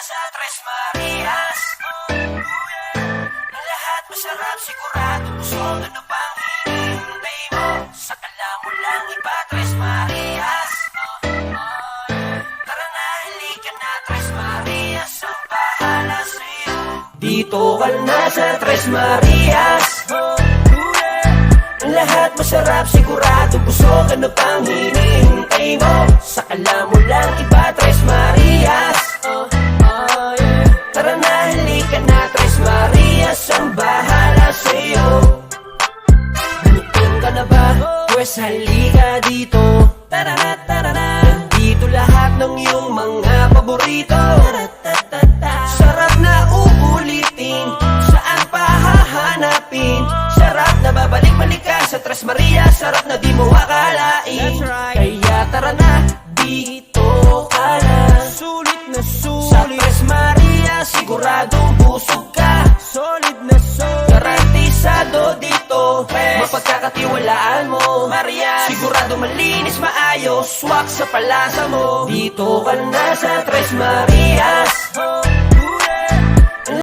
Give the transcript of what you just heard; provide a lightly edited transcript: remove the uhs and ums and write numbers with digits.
sa Tres Marias. Ang lahat masarap, sigurado busog. Ano pang hinihintay mo? Sakala mo lang iba, Tres Marias. Tara na, halika na, Tres Marias. Ang bahala sa'yo. Dito ka na sa Tres Marias. Ang lahat masarap, sigurado busog. Ano pang hinihintay mo? Sakala mo lang iba, Tres Marias. Tara na, halika na, Tres Marias. Ang bahala sa'yo. Gutom ka na ba? Pwes halika dito. Tara na, tara na. Nandito lahat ng iyong mga paborito. Sarap na uulitin, saan pa hahanapin? Sarap na babalik-balik ka sa Tres Marias. Sarap na di mo akalain. Kaya tara na, dito ka na. Sulit na sulit sa Tres Marias, siguradong busog ka. Solid na solid, garantisado dito. Mapagkakatiwalaan mo, Marias. Sigurado malinis, maayos, swak sa palasa mo. Dito ka na sa Tres Marias.